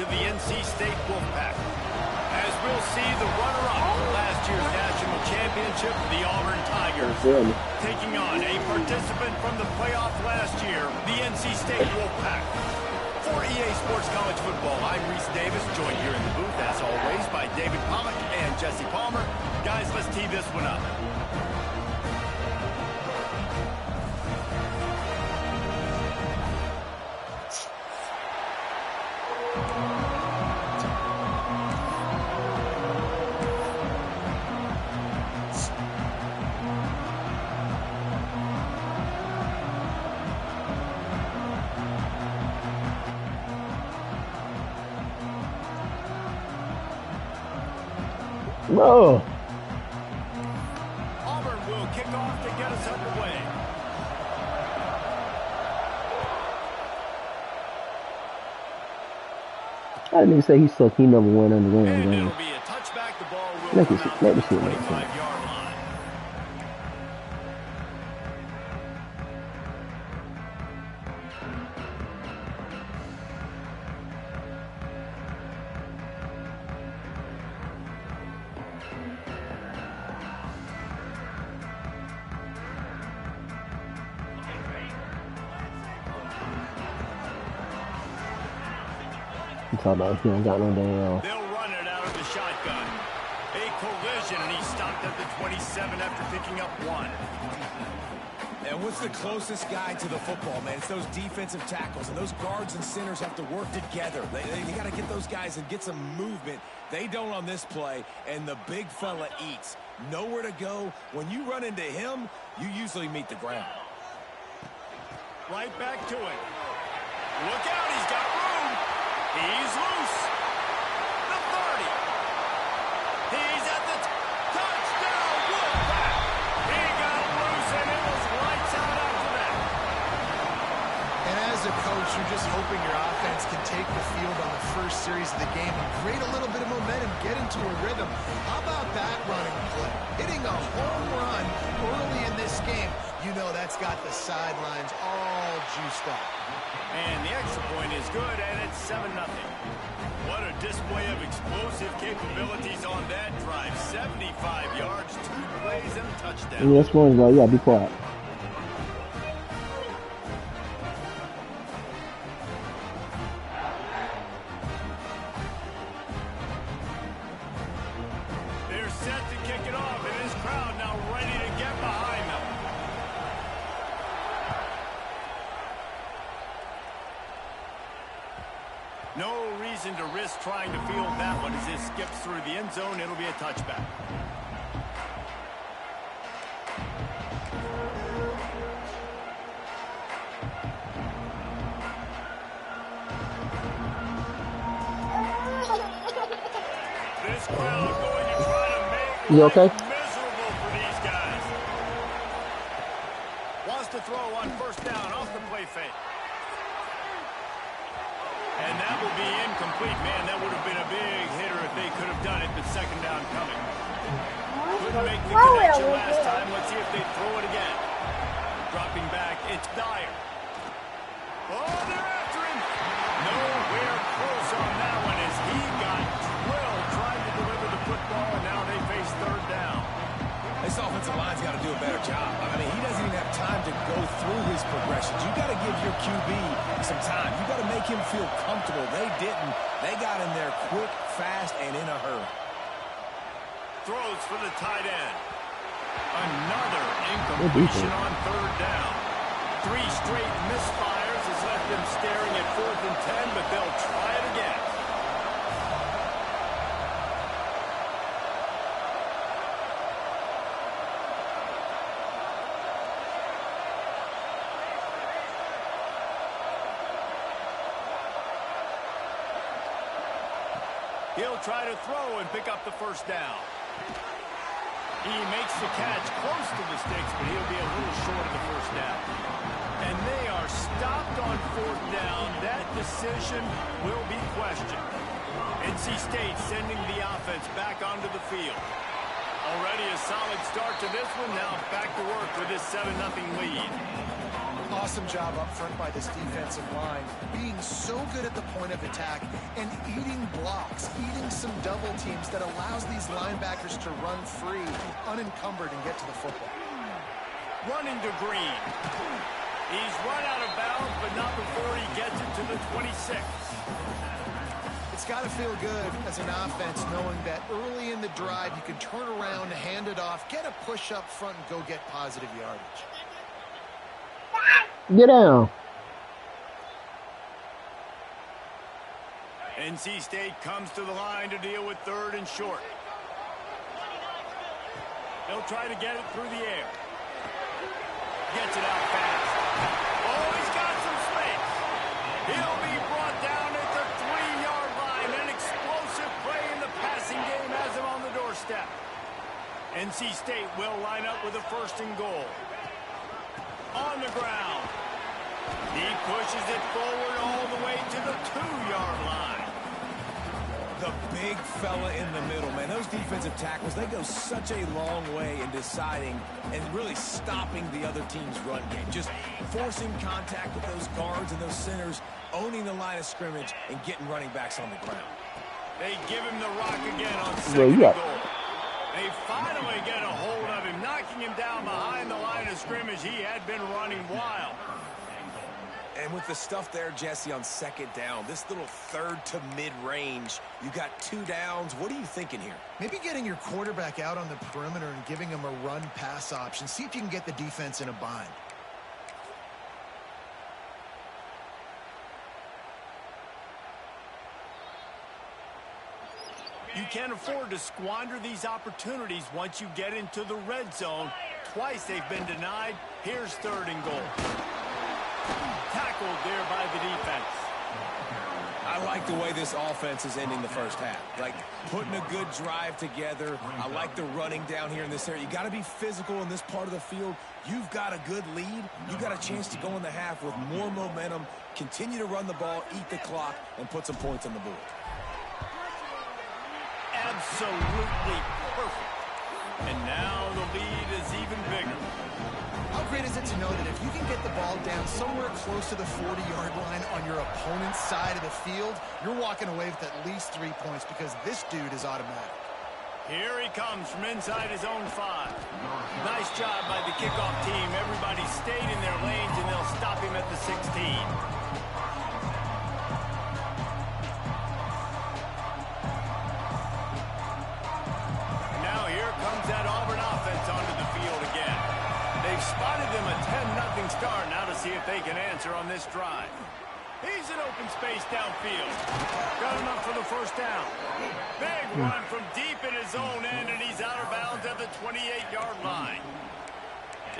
to the NC State Wolfpack. As we'll see, the runner-up for last year's national championship, the Auburn Tigers, taking on a participant from the playoff last year, the NC State Wolfpack. For EA Sports College Football, I'm Reese Davis, joined here in the booth, as always, by David Pollock and Jesse Palmer. Guys, let's tee this one up. Bro. Auburn will kick off to get us underway. I didn't even say he sucked. He number one on the run. And it'll be a touchback. The ball will Let come me out see. to the 25-yard line. I'm talking about he ain't got no damn. They'll run it out of the shotgun. A collision, and he stopped at the 27 after picking up one. And what's the closest guy to the football, man? It's those defensive tackles, and those guards and centers have to work together. They got to get those guys and get some movement. They don't on this play, and the big fella eats. Nowhere to go. When you run into him, you usually meet the ground. Right back to it. Look out, he's got room. He's loose. The 30. He's at the touchdown. Wolfpack. He got loose, and it was lights out after that. And as a coach, you're just hoping your offense can take the field on the first series of the game and create a little bit of momentum, get into a rhythm. How about that running play? Hitting a home run early in this game. You know that's got the sidelines all juiced up. And the extra point is good, and it's 7-0. What a display of explosive capabilities on that drive. 75 yards, 2 plays, and a touchdown. Yeah, that's one, bro. You gotta be quiet. They're set to kick it off, and this crowd now ready to get behind them. No reason to risk trying to field that one as this skips through the end zone. It'll be a touchback. This crowd going to try to make You okay? life miserable for these guys. Wants to throw on first down off the play fake. And that will be incomplete. Man, that would have been a big hitter if they could have done it, but second down coming. Couldn't make the connection last time. Let's see if they throw it again. Dropping back, it's Dyer. Oh, they're after him. Nowhere close on that one as he got drilled trying to deliver the football, and now they face third down. This offensive line's got to do a better job. I mean, he doesn't even have time to go through his progressions. You got to give your QB some time. You got to make him feel comfortable. They didn't. They got in there quick, fast, and in a hurry. Throws for the tight end. Another incompletion on third down. 3 straight misfires has left them staring at 4th and 10, but they'll try it again. He'll try to throw and pick up the first down. He makes the catch close to the sticks, but he'll be a little short of the first down. And they are stopped on 4th down. That decision will be questioned. NC State sending the offense back onto the field. Already a solid start to this one. Now back to work with this 7-0 lead. Awesome job up front by this defensive line, being so good at the point of attack and eating blocks, eating some double teams that allows these linebackers to run free, unencumbered, and get to the football. Running to Green. He's run out of bounds, but not before he gets it to the 26. It's got to feel good as an offense knowing that early in the drive you can turn around, hand it off, get a push up front, and go get positive yardage. Get down. NC State comes to the line to deal with 3rd and short. He'll try to get it through the air. Gets it out fast. Oh, he's got some space. He'll be brought down at the 3-yard line. An explosive play in the passing game has him on the doorstep. NC State will line up with a 1st and goal. On the ground. He pushes it forward all the way to the 2-yard line. The big fella in the middle, man. Those defensive tackles, they go such a long way in deciding and really stopping the other team's run game. Just forcing contact with those guards and those centers, owning the line of scrimmage, and getting running backs on the ground. They give him the rock again on 2nd and goal. They finally get a hold of him, knocking him down behind the line of scrimmage. He had been running wild. And with the stuff there, Jesse, on 2nd down, this little 3rd to mid-range, you got 2 downs. What are you thinking here? Maybe getting your quarterback out on the perimeter and giving him a run-pass option. See if you can get the defense in a bind. You can't afford to squander these opportunities once you get into the red zone. Twice they've been denied. Here's 3rd and goal. Tackled there by the defense. I like the way this offense is ending the first half. Like, putting a good drive together. I like the running down here in this area. You got to be physical in this part of the field. You've got a good lead. You've got a chance to go in the half with more momentum, continue to run the ball, eat the clock, and put some points on the board. Absolutely perfect. And now the lead is even bigger. How great is it to know that if you can get the ball down somewhere close to the 40-yard line on your opponent's side of the field, you're walking away with at least 3 points because this dude is automatic. Here he comes from inside his own 5. Nice job by the kickoff team. Everybody stayed in their lanes, and they'll stop him at the 16. That Auburn offense onto the field again. They've spotted them a 10-0 start. Now to see if they can answer on this drive. He's in open space downfield. Got enough for the 1st down. Big run from deep in his own end, and he's out of bounds at the 28-yard line.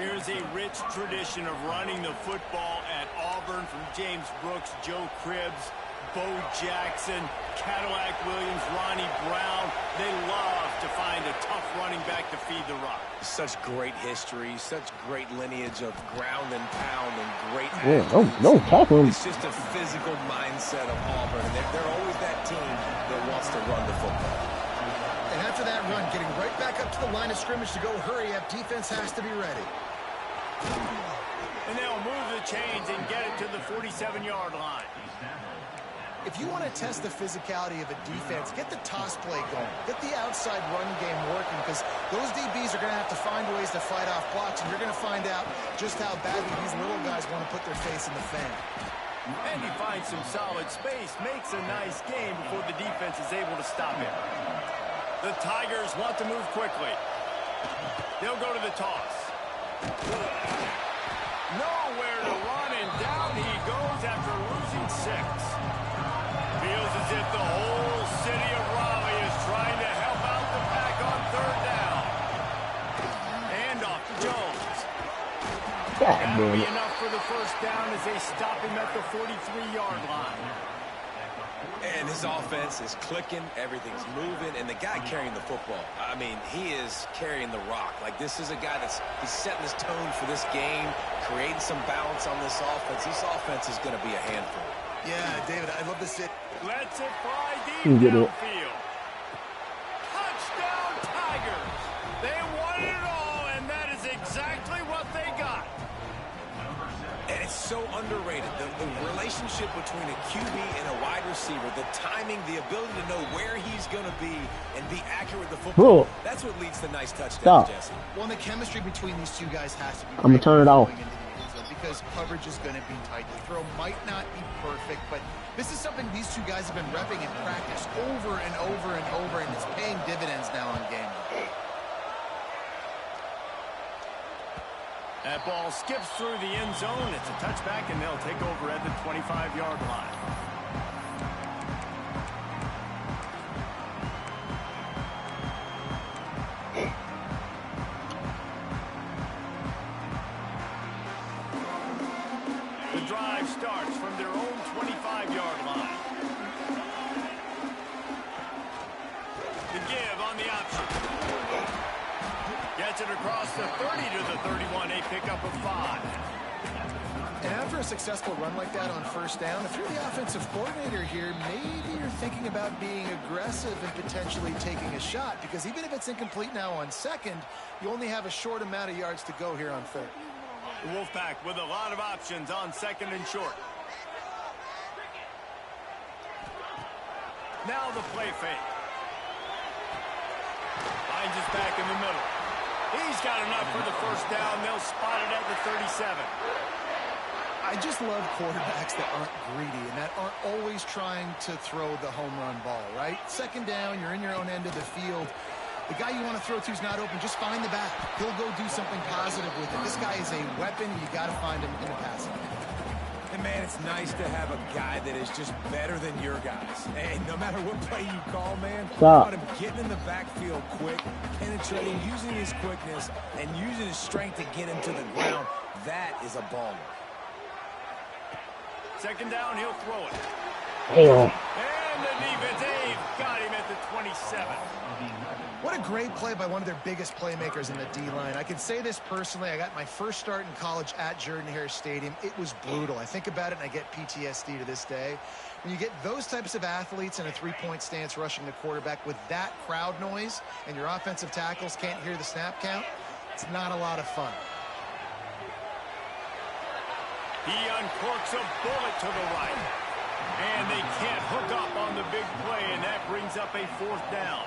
There's a rich tradition of running the football at Auburn, from James Brooks, Joe Cribbs, Bo Jackson, Cadillac Williams, Ronnie Brown. They love to find a tough running back to feed the rock. Such great history, such great lineage of ground and pound and great no tackling. It's just a physical mindset of Auburn, and they're always that team that wants to run the football. And after that run, getting right back up to the line of scrimmage to go hurry up, defense has to be ready. And they'll move the chains and get it to the 47-yard line. If you want to test the physicality of a defense, get the toss play going. Get the outside run game working, because those DBs are going to have to find ways to fight off blocks, and you're going to find out just how badly these little guys want to put their face in the fan. And he finds some solid space, makes a nice game before the defense is able to stop him. The Tigers want to move quickly. They'll go to the toss. Nowhere to run, and down he goes after losing 6. Feels as if the whole city of Raleigh is trying to help out the pack on 3rd down. And off to Jones. That'll be enough for the 1st down as they stop him at the 43-yard line. And his offense is clicking, everything's moving, and the guy carrying the football, I mean, he is carrying the rock. Like, this is a guy he's setting his tone for this game, creating some balance on this offense. This offense is going to be a handful. Yeah, David, I love this. Lets it fly deep downfield. Touchdown, Tigers. They wanted it all, and that is exactly what they got. so underrated. The relationship between a QB and a wide receiver, the timing, the ability to know where he's going to be and be accurate with the football. That's what leads to nice touchdowns, Jesse. Well, the chemistry between these two guys has to be I'm going to turn it off. Because coverage is going to be tight. The throw might not be perfect, but this is something these two guys have been repping in practice over and over and over, and it's paying dividends now on game day. That ball skips through the end zone. It's a touchback, and they'll take over at the 25-yard line. The drive starts from their own 25-yard line. The give on the option. Gets it across the 30 to the 31, a pickup of 5. And after a successful run like that on first down, if you're the offensive coordinator here, maybe you're thinking about being aggressive and potentially taking a shot, because even if it's incomplete now on second, you only have a short amount of yards to go here on third. The Wolfpack with a lot of options on second and short. Now the play fake. Finds his back in the middle. He's got enough for the first down. They'll spot it at the 37. I just love quarterbacks that aren't greedy and that aren't always trying to throw the home run ball, right? Second down, you're in your own end of the field. The guy you want to throw to is not open. Just find the back. He'll go do something positive with it. This guy is a weapon. You got to find him in the passing game. And, man, it's nice to have a guy that is just better than your guys. And no matter what play you call, man, about him getting in the backfield quick, penetrating, using his quickness, and using his strength to get him to the ground, that is a baller. Second down, he'll throw it. Damn. And the defense, Dave, got him at the 27. What a great play by one of their biggest playmakers in the D-line. I can say this personally. I got my first start in college at Jordan-Hare Stadium. It was brutal. I think about it, and I get PTSD to this day. When you get those types of athletes in a three-point stance rushing the quarterback with that crowd noise and your offensive tackles can't hear the snap count, it's not a lot of fun. He uncorks a bullet to the right. And they can't hook up on the big play, and that brings up a fourth down.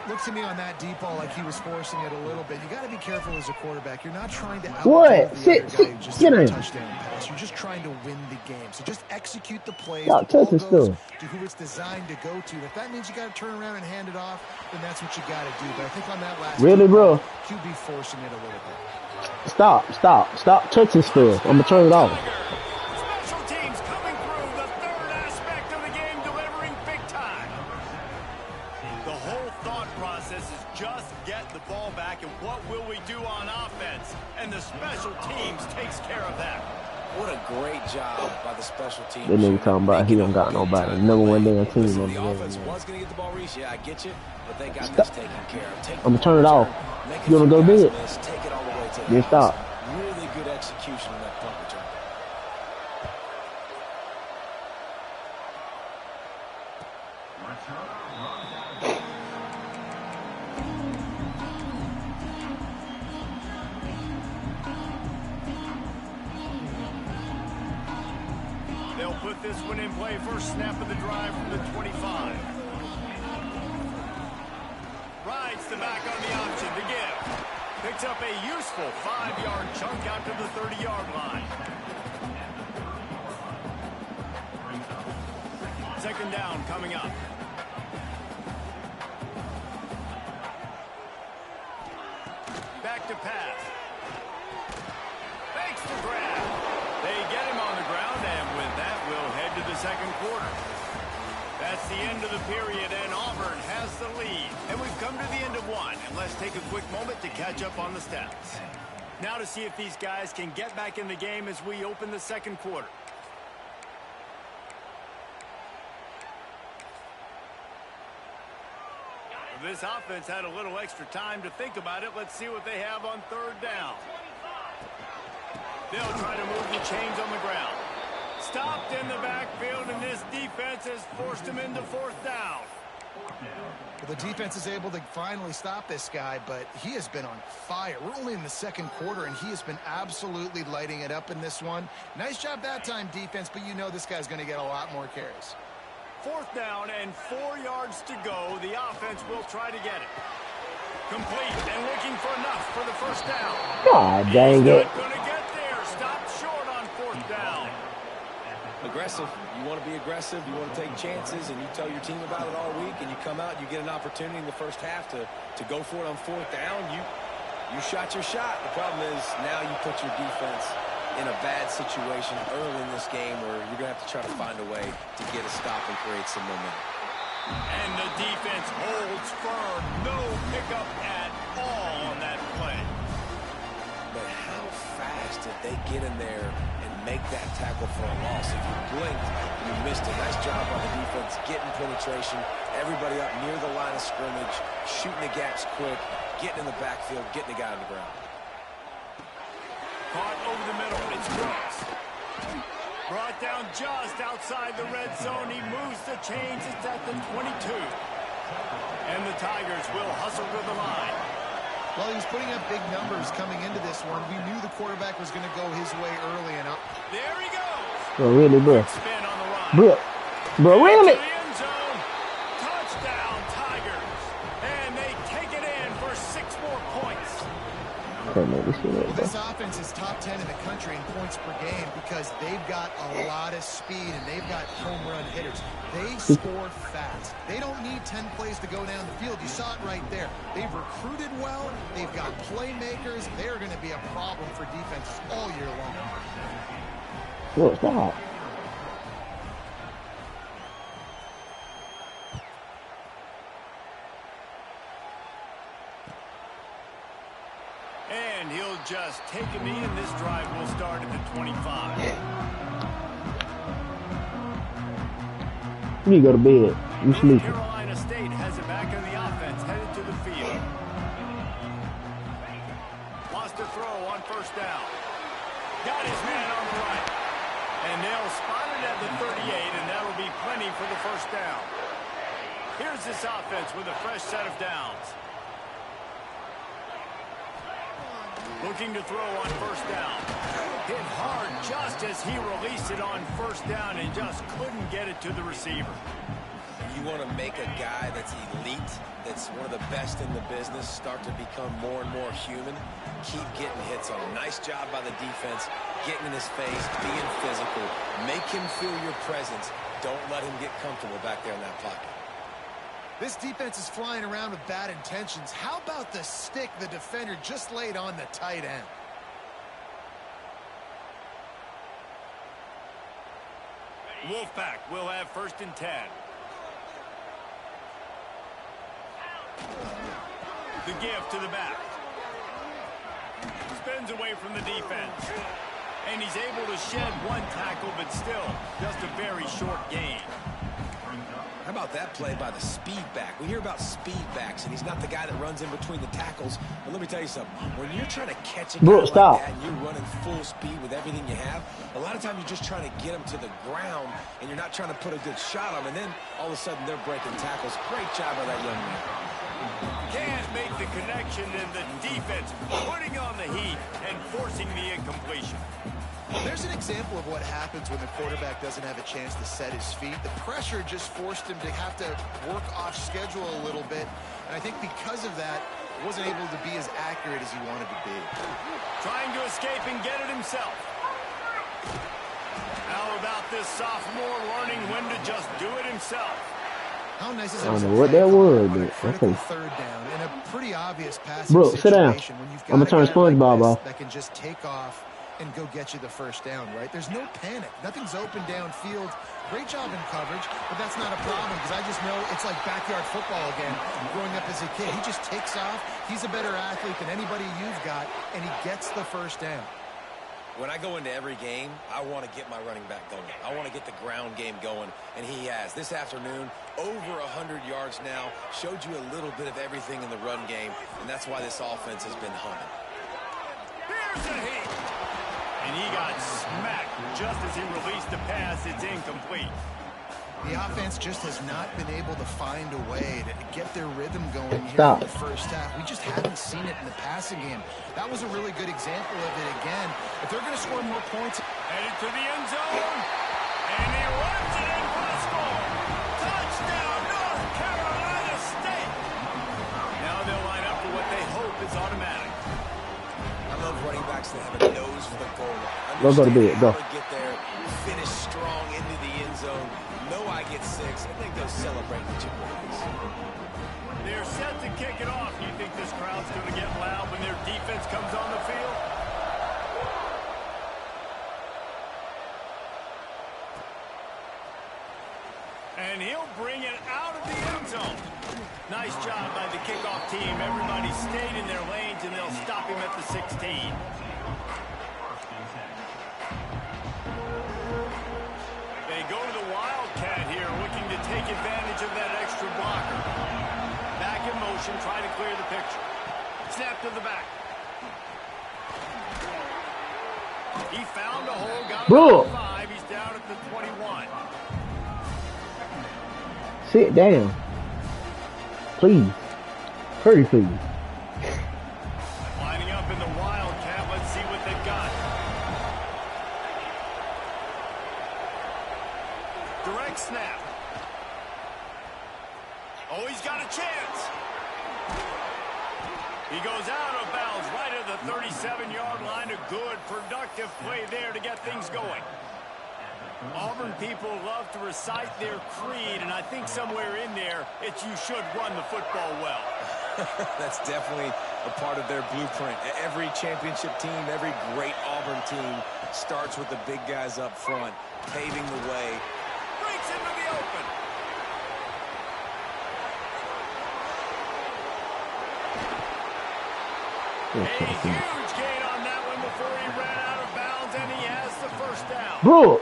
Looks to me on that deep ball like he was forcing it a little bit. You got to be careful as a quarterback. You're not trying to What? Sit. Just Get in. Touchdown pass. You're just trying to win the game. So just execute the plays. Y'all The ball touching goes still. to who it's designed to go to. If that means you got to turn around and hand it off, then that's what you got to do. But I think on that last Really, bro? QB forcing it a little bit. Stop touching still. I'm going to turn it off. Special teams coming through, the third aspect of the game, delivering big time. The whole thought process is just get the ball back, and what will we do on offense? And the special teams takes care of that. What a great job by the special teams. That nigga talking about he don't got nobody. Number one damn team Listen, on the the offense game. was going to get the ball reached. Yeah, I get you, but they got this taken care of. I'm going to turn it off. You want to go do it? Take it all the way to the Then house. stop. Really good execution in that punt return. They'll put this one in play. First snap of the drive from the 25. Rides the back on the option to give. Picks up a useful 5-yard chunk out to the 30-yard line. Second down coming up. Back to pass. Fakes the grab. They get him on the ground, and with that, we'll head to the second quarter. That's the end of the period, and Auburn has the lead. And we've come to the end of one, and let's take a quick moment to catch up on the stats. Now to see if these guys can get back in the game as we open the second quarter. This offense had a little extra time to think about it. Let's see what they have on third down. They'll try to move the chains on the ground. Stopped in the backfield, and this defense has forced him into fourth down. Well, the defense is able to finally stop this guy, but he has been on fire. We're only in the second quarter, and he has been absolutely lighting it up in this one. Nice job that time, defense, but you know this guy's going to get a lot more carries. 4th down and 4 yards to go. The offense will try to get it. Complete and looking for enough for the first down. God dang it. He's not going to get there. Stop short on 4th down. Aggressive. You want to be aggressive. You want to take chances, and you tell your team about it all week, and you come out and you get an opportunity in the first half to go for it on 4th down. You shot your shot. The problem is now you put your defense in a bad situation early in this game where you're going to have to try to find a way to get a stop and create some momentum. And the defense holds firm. No pickup at all on that play. But how fast did they get in there and make that tackle for a loss? If you blinked, you missed it. Nice job by the defense getting penetration. Everybody up near the line of scrimmage, shooting the gaps quick, getting in the backfield, getting the guy on the ground. Caught over the middle. It's Brooks. Brought down just outside the red zone. He moves the chains. It's at the 22. And the Tigers will hustle to the line. Well, he was putting up big numbers coming into this one. We knew the quarterback was going to go his way early and up. There he goes. Bro, really, bro. Spin on the run. Bro, really? To the end zone. Touchdown, Tigers. And they take it in for 6 more points. This offense is top 10 in the country in points per game because they've got a lot of speed and they've got home run hitters. They score fast. They don't need 10 plays to go down the field. You saw it right there. They've recruited well. They've got playmakers. They're going to be a problem for defenses all year long. Look, stop. And he'll just take a knee, and this drive will start at the 25. You need to go to bed. You sleeping. Carolina State has it back in the offense, headed to the field. Lost a throw on 1st down. Got his man on the right. And they'll spot it at the 38, and that'll be plenty for the 1st down. Here's this offense with a fresh set of downs. Looking to throw on 1st down. Hit hard just as he released it on 1st down and just couldn't get it to the receiver. You want to make a guy that's elite, that's one of the best in the business, start to become more and more human. Keep getting hits on him. Nice job by the defense, getting in his face, being physical. Make him feel your presence. Don't let him get comfortable back there in that pocket. This defense is flying around with bad intentions. How about the stick the defender just laid on the tight end? Wolfpack will have 1st and 10. The give to the back. Spins away from the defense. And he's able to shed 1 tackle, but still just a very short gain. How about that play by the speed back? We hear about speed backs, and he's not the guy that runs in between the tackles. But let me tell you something. When you're trying to catch a guy like that and you're running full speed with everything you have, a lot of times you're just trying to get him to the ground, and you're not trying to put a good shot on him, and then all of a sudden they're breaking tackles. Great job by that young man. Can't make the connection, and the defense putting on the heat and forcing the incompletion. There's an example of what happens when the quarterback doesn't have a chance to set his feet. The pressure just forced him to have to work off schedule a little bit. And I think because of that, he wasn't able to be as accurate as he wanted to be. Trying to escape and get it himself. How about this sophomore learning when to just do it himself? How nice is it? I don't know what that was, but critical 3rd down in a pretty obvious passing Bro, sit down. When you've I'm gonna turn SpongeBob off. That can just take off and go get you the 1st down, right? There's no panic. Nothing's open downfield. Great job in coverage, but that's not a problem because I just know it's like backyard football again. Growing up as a kid, he just takes off. He's a better athlete than anybody you've got, and he gets the 1st down. When I go into every game, I want to get my running back going. I want to get the ground game going, and he has. This afternoon, over 100 yards now, showed you a little bit of everything in the run game, and that's why this offense has been humming. Here's a heat. And he got smacked just as he released the pass. It's incomplete. The offense just has not been able to find a way to get their rhythm going here Stop. in the first half. We just haven't seen it in the passing game. That was a really good example of it again. If they're going to score more points. Headed to the end zone. And he runs it in for a score. Touchdown, North Carolina State. Now they'll line up for what they hope is automatic. I love running backs that have a nose for the goal line. Go to bed. Go. Get there, finish strong into the end zone. Know I get 6. I think they'll celebrate with your boys. They're set to kick it off. Do you think this crowd's going to get loud when their defense comes on the field? And he'll bring it out of the end zone. Nice job by the kickoff team. Everybody stayed in their lanes, and they'll stop him at the 16. They go to the Wildcat here, looking to take advantage of that extra blocker. Back in motion, try to clear the picture. Snap to the back. He found a hole, got Bro. him 5. He's down at the 21. Sit down. Please. Hurry, please. Lining up in the Wildcat. Let's see what they've got. Direct snap. Oh, he's got a chance. He goes out of bounds right at the 37-yard line. A good, productive play there to get things going. Auburn people love to recite their creed, and I think somewhere in there, it's you should run the football well. That's definitely a part of their blueprint. Every championship team, every great Auburn team starts with the big guys up front, paving the way. Breaks into the open. A huge gain on that one before he ran out of bounds, and he has the first down. Bro.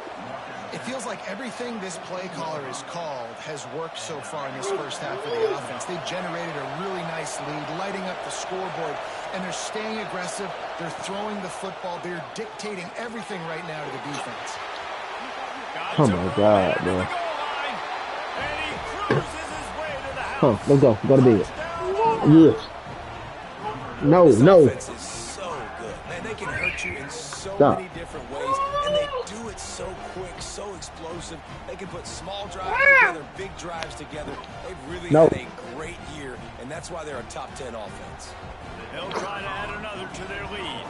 It feels like everything this play caller has called has worked so far in this first half of the offense. They've generated a really nice lead, lighting up the scoreboard, and they're staying aggressive. They're throwing the football. They're dictating everything right now to the defense. Oh, my God, bro. And he cruises his way to the house. Come on, let's go. Go to bed. Yes. No, This no. offense is so good. Man, they can hurt you in so Stop. many different ways, and they do it so quick, so explosive. They can put small drives together, big drives together. They've really No. had a great year, and that's why they're a top 10 offense. They'll try to add another to their lead.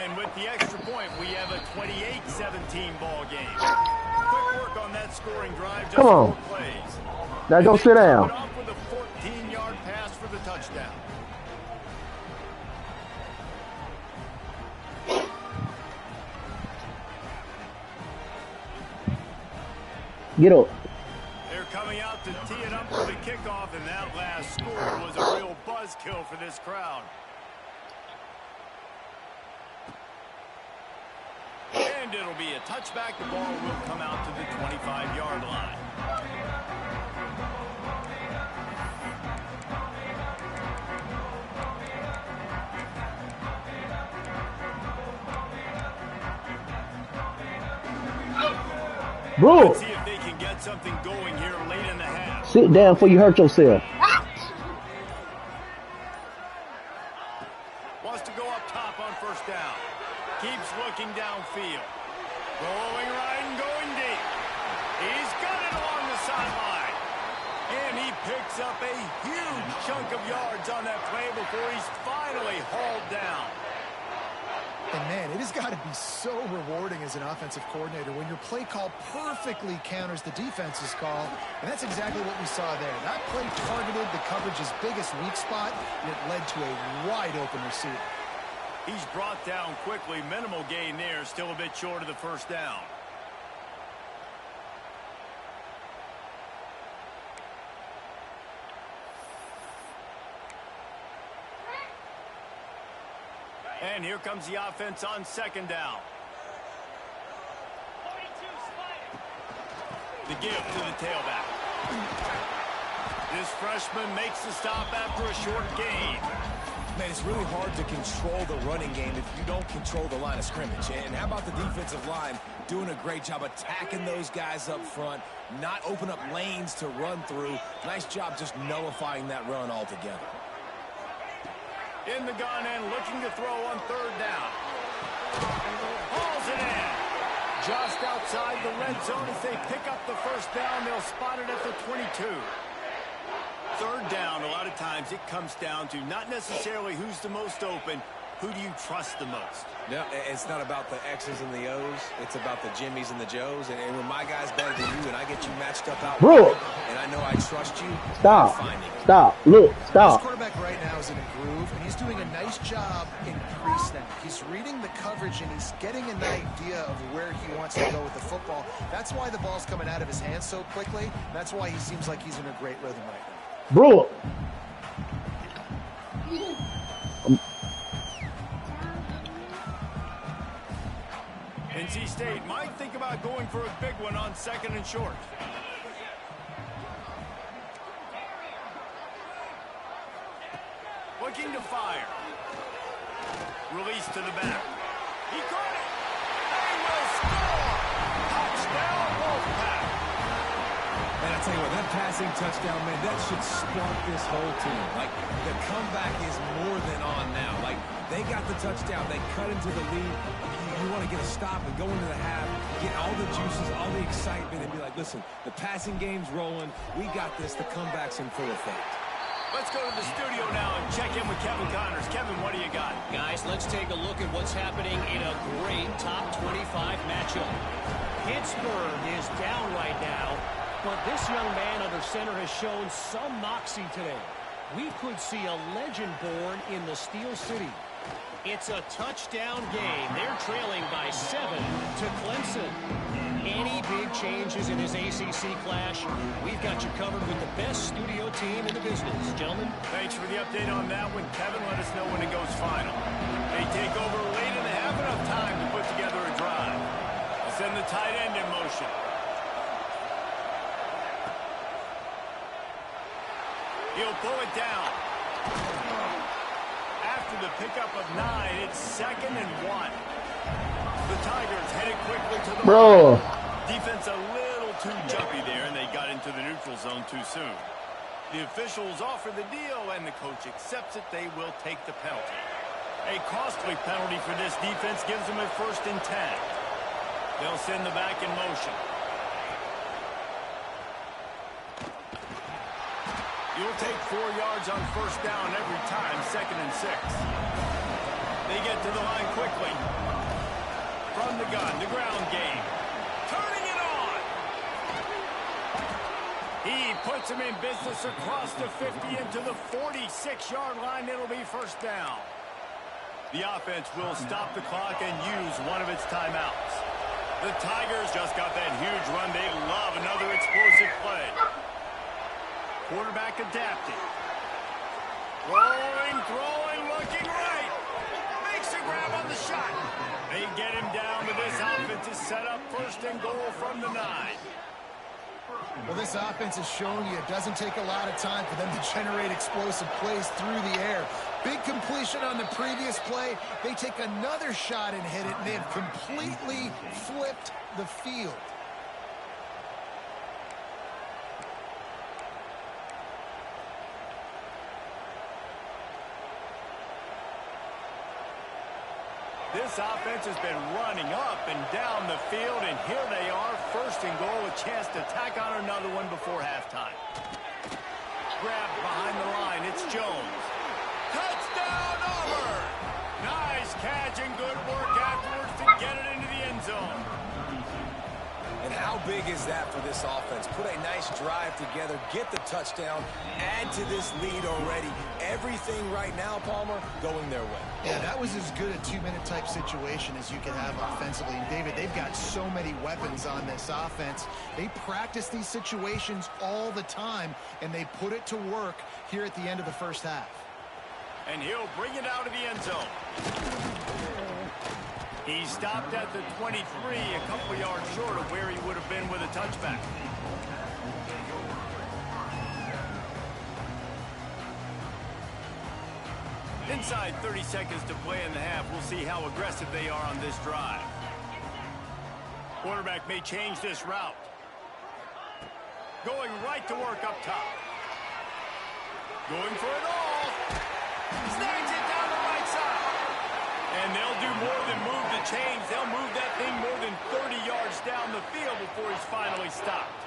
And with the extra point, we have a 28-17 ball game. Quick work on that scoring drive, just Come on. 4 plays. Now go sit down. Off with a 14-yard pass for the touchdown. Get up. They're coming out to tee it up for the kickoff, and that last score was a real buzzkill for this crowd. And it'll be a touchback. The ball will come out to the 25-yard line. Bro. Let's see if they can get something going here late in the half. Sit down before you hurt yourself. Wants to go up top on first down. Keeps looking downfield. Rolling right and going deep. He's got it along the sideline. And he picks up a huge chunk of yards on that play before he's finally hauled down. And, man, it has got to be so rewarding as an offensive coordinator when your play call perfectly counters the defense's call. And that's exactly what we saw there. That play targeted the coverage's biggest weak spot, and it led to a wide-open receiver. He's brought down quickly. Minimal gain there. Still a bit short of the first down. And here comes the offense on second down. The give to the tailback. This freshman makes the stop after a short gain. Man, it's really hard to control the running game if you don't control the line of scrimmage. And how about the defensive line doing a great job attacking those guys up front, not open up lanes to run through. Nice job just nullifying that run altogether. In the gun and looking to throw on third down. Hauls it in. Just outside the red zone as they pick up the first down. They'll spot it at the 22. Third down, a lot of times it comes down to not necessarily who's the most open, who do you trust the most? No, it's not about the X's and the O's. It's about the Jimmies and the Joes. And when my guy's better than you and I get you matched up out Bro. and I know I trust you, Stop. I'm finding it. Stop. Look. Stop. This quarterback right now is in a groove, and he's doing a nice job in pre-snap. He's reading the coverage, and he's getting an idea of where he wants to go with the football. That's why the ball's coming out of his hands so quickly. That's why he seems like he's in a great rhythm right now. Bro. NC State might think about going for a big one on second and short. Looking to fire. Release to the back. He caught it. They will score. Touchdown, Wolfpack. And I tell you what, that passing touchdown, man, that should spark this whole team. Like, the comeback is more than on now. Like, they got the touchdown. They cut into the lead. You want to get a stop and go into the half, get all the juices, all the excitement, and be like, listen, the passing game's rolling. We got this. The comeback's in full effect. Let's go to the studio now and check in with Kevin Connors. Kevin, what do you got? Guys, let's take a look at what's happening in a great top 25 matchup. Pittsburgh is down right now, but this young man under center has shown some moxie today. We could see a legend born in the Steel City. It's a touchdown game. They're trailing by 7 to Clemson. Any big changes in his ACC clash, we've got you covered with the best studio team in the business. Gentlemen. Thanks for the update on that one, Kevin. Let us know when it goes final. They take over late and they have enough time to put together a drive. They'll send the tight end in motion. He'll pull it down. After the pickup of 9, it's 2nd and 1. The Tigers headed quickly to the Bro. defense a little too jumpy there, and they got into the neutral zone too soon. The officials offer the deal, and the coach accepts it. They will take the penalty. A costly penalty for this defense gives them a 1st and 10. They'll send the back in motion. You'll take 4 yards on 1st down every time, 2nd and 6. They get to the line quickly. From the gun, the ground game. Turning it on. He puts him in business across the 50 into the 46-yard line. It'll be 1st down. The offense will stop the clock and use one of its timeouts. The Tigers just got that huge run. They love another explosive play. Quarterback adapting. Rolling, throwing, looking right. Makes a grab on the shot. They get him down, but this offense is set up 1st and goal from the 9. Well, this offense is showing you it doesn't take a lot of time for them to generate explosive plays through the air. Big completion on the previous play. They take another shot and hit it, and they have completely flipped the field. This offense has been running up and down the field, and here they are, 1st and goal, a chance to tack on another one before halftime. Grabbed behind the line, it's Jones. Touchdown, Auburn! Nice catch and good work afterwards to get it into the end zone. And how big is that for this offense? Put a nice drive together, get the touchdown, add to this lead already. Everything right now, Palmer, going their way. Yeah, that was as good a 2-minute type situation as you can have offensively. And David, they've got so many weapons on this offense. They practice these situations all the time, and they put it to work here at the end of the 1st half. And he'll bring it out of the end zone. He stopped at the 23, a couple yards short of where he would have been with a touchback. Inside 30 seconds to play in the half. We'll see how aggressive they are on this drive. Quarterback may change this route. Going right to work up top. Going for it all. Snags it down the right side. And they'll do more than move the chains. They'll move that thing more than 30 yards down the field before he's finally stopped.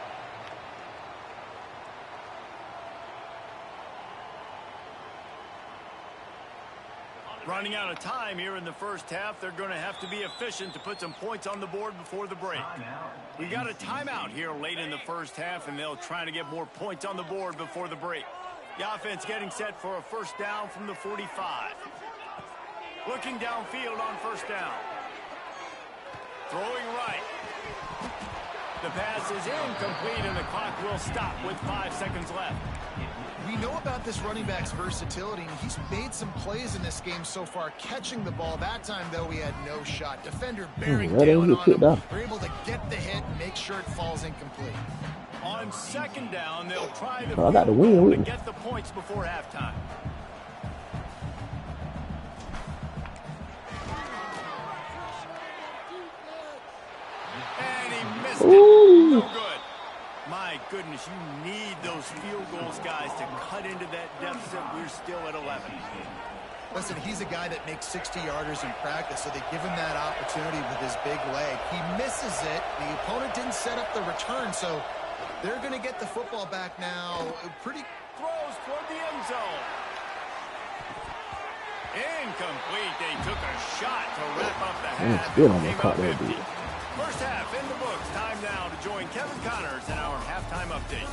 Running out of time here in the first half. They're going to have to be efficient to put some points on the board before the break. We got a timeout here late in the first half, and they'll try to get more points on the board before the break. The offense getting set for a first down from the 45. Looking downfield on first down. Throwing right. The pass is incomplete, and the clock will stop with 5 seconds left. We know about this running back's versatility, and he's made some plays in this game so far, catching the ball. That time, though, he had no shot. Defender bearing down on him. They're able to get the hit and make sure it falls incomplete. On second down, they'll try the to get the points before halftime. And he missed it. No good. My goodness, you need those field goals, guys, to cut into that deficit. We're still at 11. Listen, he's a guy that makes 60-yarders in practice, so they give him that opportunity with his big leg. He misses it. The opponent didn't set up the return, so they're going to get the football back now. Pretty throws toward the end zone. Incomplete. They took a shot to wrap up the half. Came up empty. First half in the books. Time now to join Kevin Connors in our halftime update.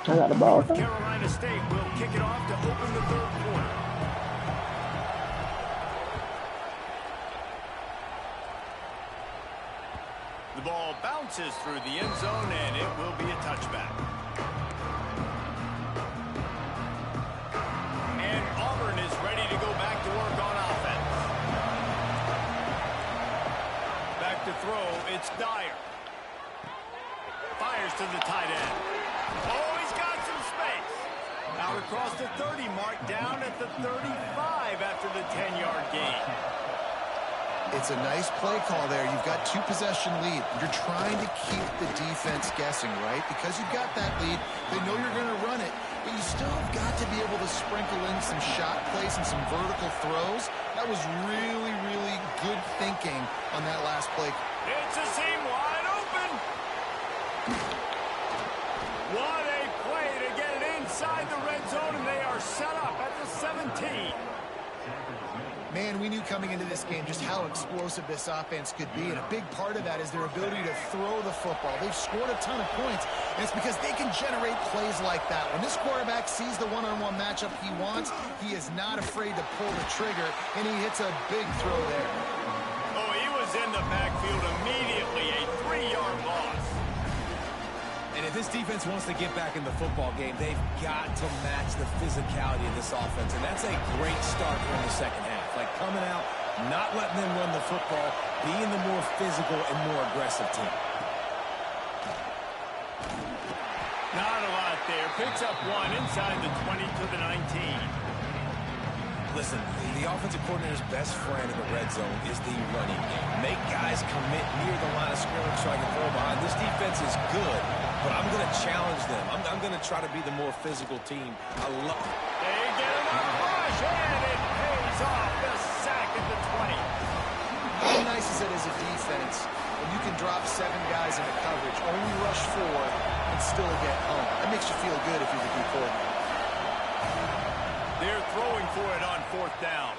I got the ball. North Carolina State will kick it off to open the third quarter. The ball bounces through the end zone, and it will be a touchback. And Auburn is ready to go back to work on offense. Back to throw, it's Dyer. Fires to the tight end. Oh, he's got some space. Out across the 30 mark, down at the 35 after the 10-yard gain. It's a nice play call there. You've got 2-possession lead. You're trying to keep the defense guessing, right? Because you've got that lead, they know you're going to run it, but you still have got to be able to sprinkle in some shot plays and some vertical throws. That was really, really good thinking on that last play. It's a seam wide open. What a play to get it inside the red zone, and they are set up at the 17. Man, we knew coming into this game just how explosive this offense could be, and a big part of that is their ability to throw the football. They've scored a ton of points, and it's because they can generate plays like that. When this quarterback sees the one-on-one matchup he wants, he is not afraid to pull the trigger, and he hits a big throw there. Oh, he was in the backfield immediately, a 3-yard loss. And if this defense wants to get back in the football game, they've got to match the physicality of this offense, and that's a great start here in the second half. Like coming out, not letting them run the football, being the more physical and more aggressive team. Not a lot there. Picks up one inside the 20 to the 19. Listen, the offensive coordinator's best friend in the red zone is the running game. Make guys commit near the line of scrimmage so I can throw behind. This defense is good, but I'm going to challenge them. I'm going to try to be the more physical team. I love it. They get enough rush, and it pays off the sack at the 20. How nice is it as a defense when you can drop 7 guys into coverage, only rush 4, and still get home? That makes you feel good if you're the D coordinator. They're throwing for it on fourth down.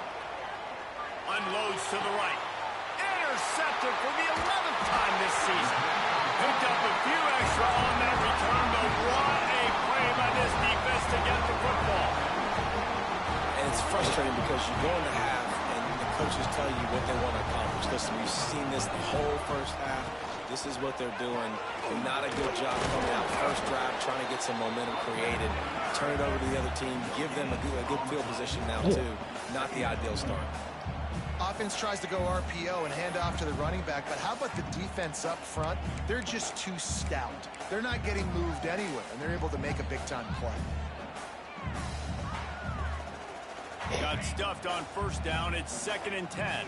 Unloads to the right. Intercepted for the 11th time this season. Picked up a few extra on that return, but what a play by this defense to get the football. And it's frustrating because you go in the half and the coaches tell you what they want to accomplish. Listen, we've seen this the whole first half. This is what they're doing. Not a good job coming out first drive, trying to get some momentum created. Turn it over to the other team. Give them a good field position now, too. Not the ideal start. Offense tries to go RPO and hand off to the running back, but how about the defense up front? They're just too stout. They're not getting moved anywhere, and they're able to make a big-time play. Got stuffed on first down. It's 2nd and 10.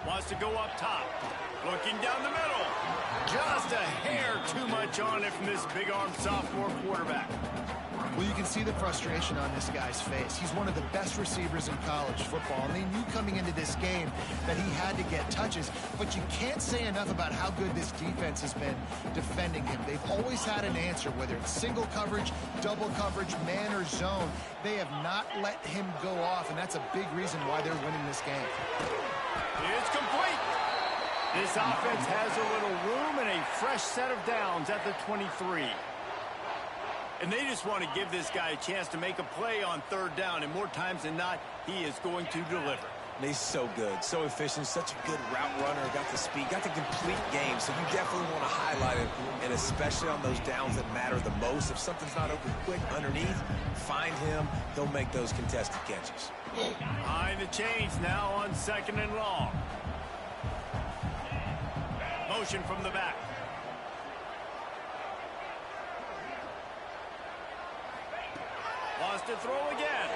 Wants to go up top. Looking down the middle. Just a hair too much on it from this big-armed sophomore quarterback. Well, you can see the frustration on this guy's face. He's one of the best receivers in college football, and they knew coming into this game that he had to get touches, but you can't say enough about how good this defense has been defending him. They've always had an answer, whether it's single coverage, double coverage, man or zone. They have not let him go off, and that's a big reason why they're winning this game. It's complete. This offense has a little room and a fresh set of downs at the 23. And they just want to give this guy a chance to make a play on 3rd down, and more times than not, he is going to deliver. And he's so good, so efficient, such a good route runner, got the speed, got the complete game, so you definitely want to highlight it, and especially on those downs that matter the most. If something's not open quick underneath, find him, he'll make those contested catches. Behind the chains now on 2nd and long. Motion from the back. Wants to throw again.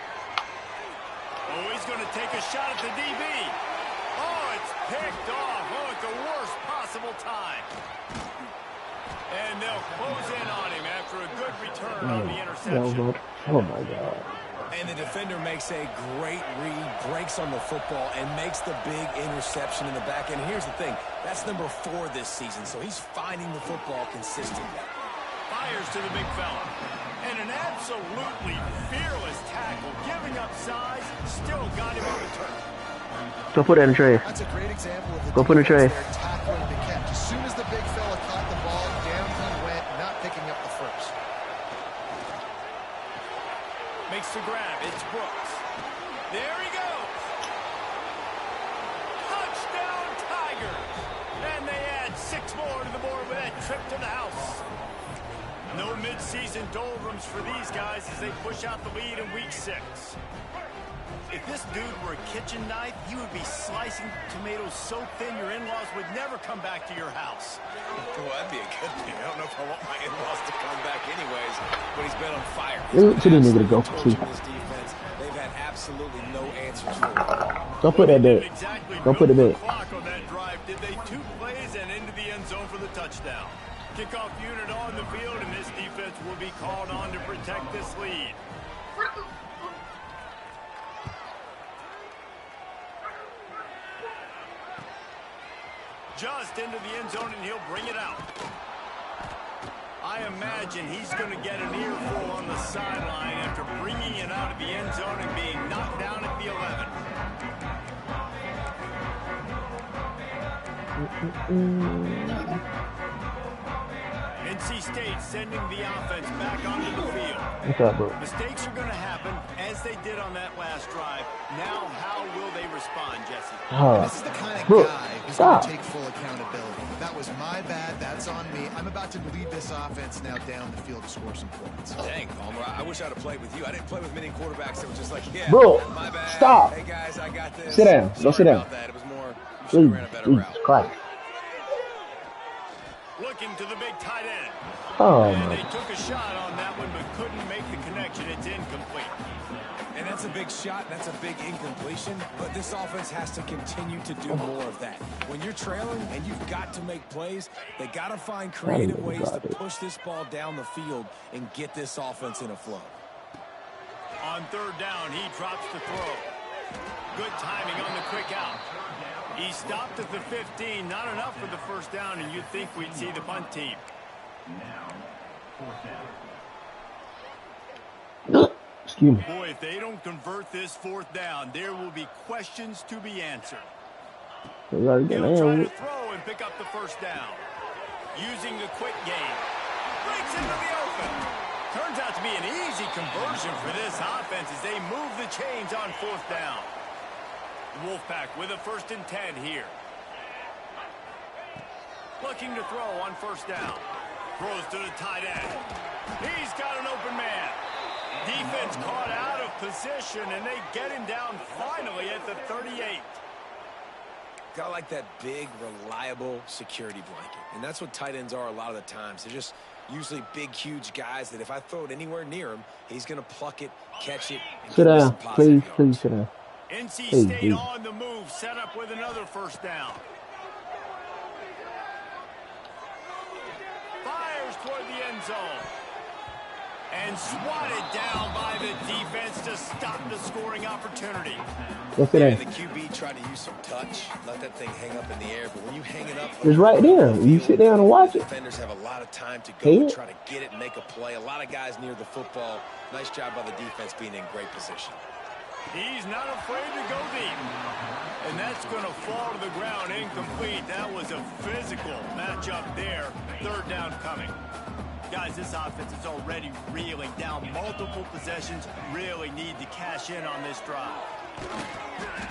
Oh, he's going to take a shot at the DB. Oh, it's picked off. Oh, at the worst possible time. And they'll close in on him after a good return on the interception. Oh, my God. And the defender makes a great read, breaks on the football, and makes the big interception in the back end. Here's the thing. That's number 4 this season, so he's finding the football consistently. Fires to the big fella. And an absolutely fearless tackle, giving up size, still got him on the turn. Go put it in the tray. That's a great example of the Go put it in the tray. defense there tackling the catch. As soon as the big fella caught the ball, down he went, not picking up the first. Makes the grab. It's Brooks. There he goes. Touchdown, Tigers. And they add 6 more to the board with that trip to the house. No midseason doldrums for these guys as they push out the lead in week 6. If this dude were a kitchen knife, you would be slicing tomatoes so thin your in-laws would never come back to your house. Well, that'd be a good thing. I don't know if I want my in-laws to come back anyways, but he's been on fire. To the nigga to go. This defense, they've had absolutely no answers for it. Don't put that there. Exactly. Don't put it there. Clock on that drive. Did they 2 plays and into the end zone for the touchdown? Kickoff unit on the field, and this defense will be called on to protect this lead. Just into the end zone, and he'll bring it out. I imagine he's going to get an earful on the sideline after bringing it out of the end zone and being knocked down at the 11. NC State sending the offense back onto the field. What's up, bro? Mistakes are going to happen, as they did on that last drive. Now, how will they respond, Jesse? This is the kind of bro, guy who's stop. going to take full accountability. That was my bad. That's on me. I'm about to lead this offense now down the field to score some points. Dang, Palmer, I wish I'd have played with you. I didn't play with many quarterbacks that were just like, yeah, Bro, my bad. stop. Hey, guys, I got this. Sit down. Go Sorry sit down. about that. It was more, you should have ran a better route. Christ. Looking to the big tight end. Oh, And my. they took a shot on that one, but couldn't make the connection. It's incomplete. And that's a big shot, that's a big incompletion, but this offense has to continue to do more of that. When you're trailing and you've got to make plays, they got to find creative ways to push this ball down the field and get this offense in a flow. On 3rd down, he drops the throw. Good timing on the quick out. He stopped at the 15. Not enough for the first down, and you'd think we'd see the punt team. Excuse me. Boy, if they don't convert this 4th down, there will be questions to be answered. We gotta get He'll try in. to throw and pick up the first down. Using the quick game. Breaks into the open. Turns out to be an easy conversion for this offense as they move the chains on 4th down. Wolfpack with a 1st and 10 here. Looking to throw on 1st down. Throws to the tight end. He's got an open man. Defense caught out of position, and they get him down finally at the 38. Got like that big, reliable security blanket. And that's what tight ends are a lot of the times. They're just usually big, huge guys that if I throw it anywhere near him, he's going to pluck it, catch it, and Sit give us down. some positive Please, yards. please sit down. NC Hey, State dude. on the move, set up with another first down. Fires toward the end zone. And swatted down by the defense to stop the scoring opportunity. Go sit And down. the QB tried to use some touch, let that thing hang up in the air. But when you hang it up, It's right there. You sit down and watch the it. defenders have a lot of time to go Hey. and try to get it and make a play. A lot of guys near the football. Nice job by the defense being in great position. He's not afraid to go deep. And that's going to fall to the ground incomplete. That was a physical matchup there. Third down coming. Guys, this offense is already reeling down multiple possessions. Really need to cash in on this drive.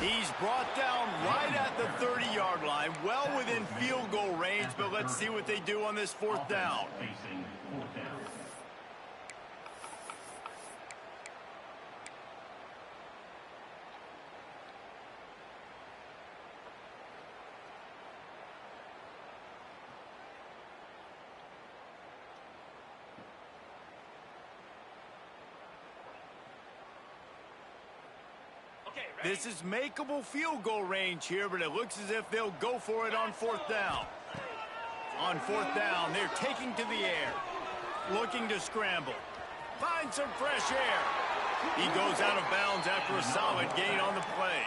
He's brought down right at the 30-yard line, well within field goal range, but let's see what they do on this fourth down. This is makeable field goal range here, but it looks as if they'll go for it on fourth down. On fourth down, they're taking to the air. Looking to scramble. Find some fresh air. He goes out of bounds after a solid gain on the play.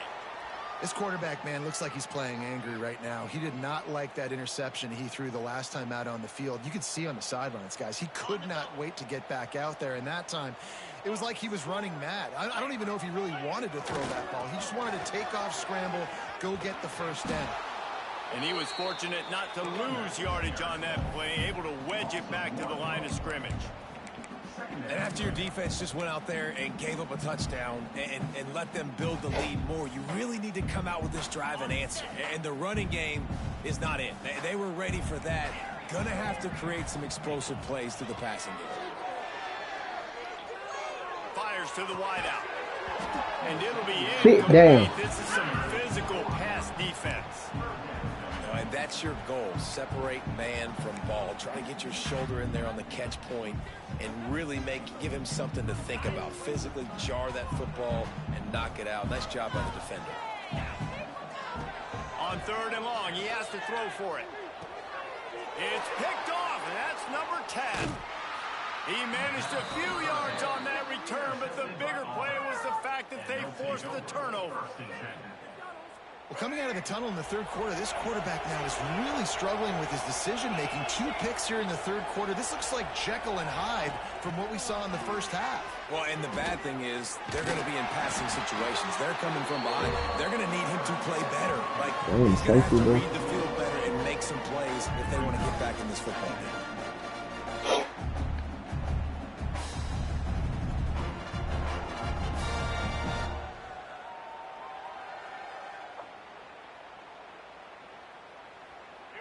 This quarterback, man, looks like he's playing angry right now. He did not like that interception he threw the last time out on the field. You could see on the sidelines, guys. He could not wait to get back out there. And that time, it was like he was running mad. I don't even know if he really wanted to throw that ball. He just wanted to take off, scramble, go get the first down. And he was fortunate not to lose yardage on that play, able to wedge it back to the line of scrimmage. And after your defense just went out there and gave up a touchdown and let them build the lead more, you really need to come out with this drive and answer. And the running game is not it. They were ready for that. Gonna have to create some explosive plays through the passing game. Fires to the wideout. And it'll be Sit down. incomplete. This is some physical pass defense. And that's your goal. Separate man from ball. Try to get your shoulder in there on the catch point and really give him something to think about. Physically jar that football and knock it out. Nice job by the defender. On third and long, he has to throw for it. It's picked off, and that's number 10. He managed a few yards on that return, but the bigger play was the fact that they forced the turnover. Well, coming out of the tunnel in the third quarter, this quarterback now is really struggling with his decision-making. 2 picks here in the third quarter. This looks like Jekyll and Hyde from what we saw in the first half. Well, and the bad thing is they're going to be in passing situations. They're coming from behind. They're going to need him to play better. Like, he's going to have to read the field better and make some plays if they want to get back in this football game.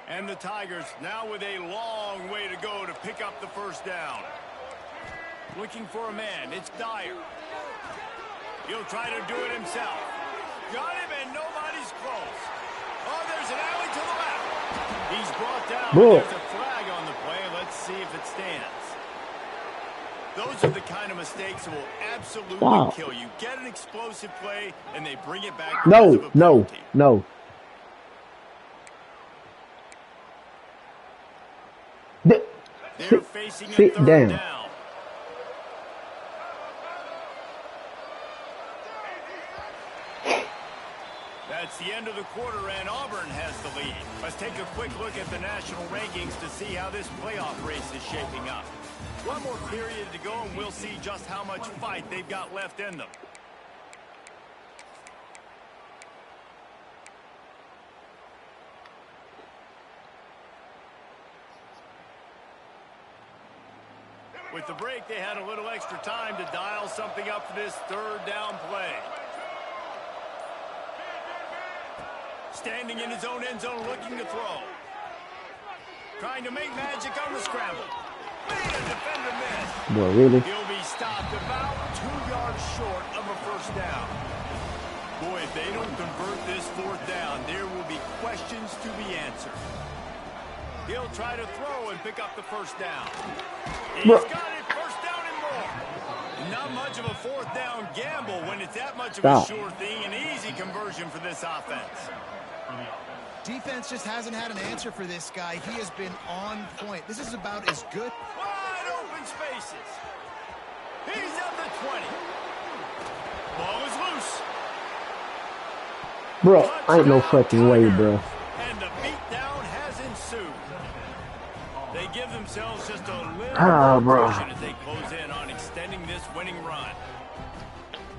And the Tigers now with a long way to go to pick up the first down. Looking for a man. It's Dyer. He'll try to do it himself. Got him, and nobody's close. Oh, there's an alley to the left. He's brought down. There's a flag on the play. Let's see if it stands. Those are the kind of mistakes that will absolutely kill you. Get an explosive play, and they bring it back. No. They're facing a third down. That's the end of the quarter, and Auburn has the lead. Let's take a quick look at the national rankings to see how this playoff race is shaping up. One more period to go, and we'll see just how much fight they've got left in them. With the break, they had a little extra time to dial something up for this third down play. Standing in his own end zone, looking to throw. Trying to make magic on the scramble. the defender missed. Boy, really? He'll be stopped about 2 yards short of a first down. Boy, if they don't convert this fourth down, there will be questions to be answered. He'll try to throw and pick up the first down. He's got it, first down and more. Not much of a fourth down gamble when it's that much of a sure thing, an easy conversion for this offense. Defense just hasn't had an answer for this guy. He has been on point. This is about as good. Wide open spaces. He's at the 20. Ball is loose. Bro, ain't no fucking way, bro. And the beatdown has ensued. They give themselves just a little cushion as they close in on extending this winning run.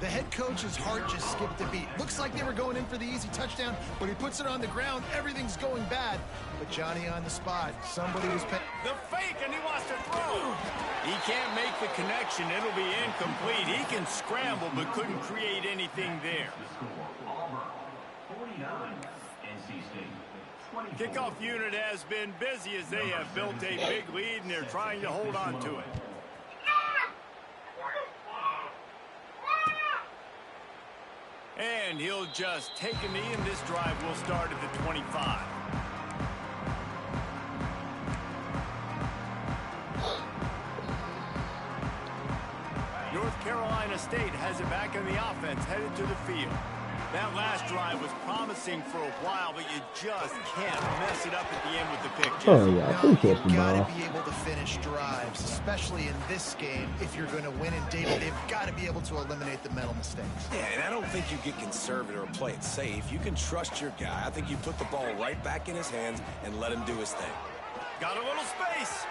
The head coach's heart just skipped a beat. Looks like they were going in for the easy touchdown, but he puts it on the ground. Everything's going bad. But Johnny on the spot. Somebody was paying. The fake, and he wants to throw. He can't make the connection. It'll be incomplete. He can scramble, but couldn't create anything there. Kickoff unit has been busy as they have built a big lead, and they're trying to hold on to it. And he'll just take a knee, and this drive will start at the 25. North Carolina State has it back in the offense, headed to the field. That last drive was promising for a while, but you just can't mess it up at the end with the pick. Oh, yeah. You've got to be able to finish drives, especially in this game. If you're going to win in Davie, they've got to be able to eliminate the mental mistakes. Yeah, and I don't think you get conservative or play it safe. You can trust your guy. I think you put the ball right back in his hands and let him do his thing. Got a little space.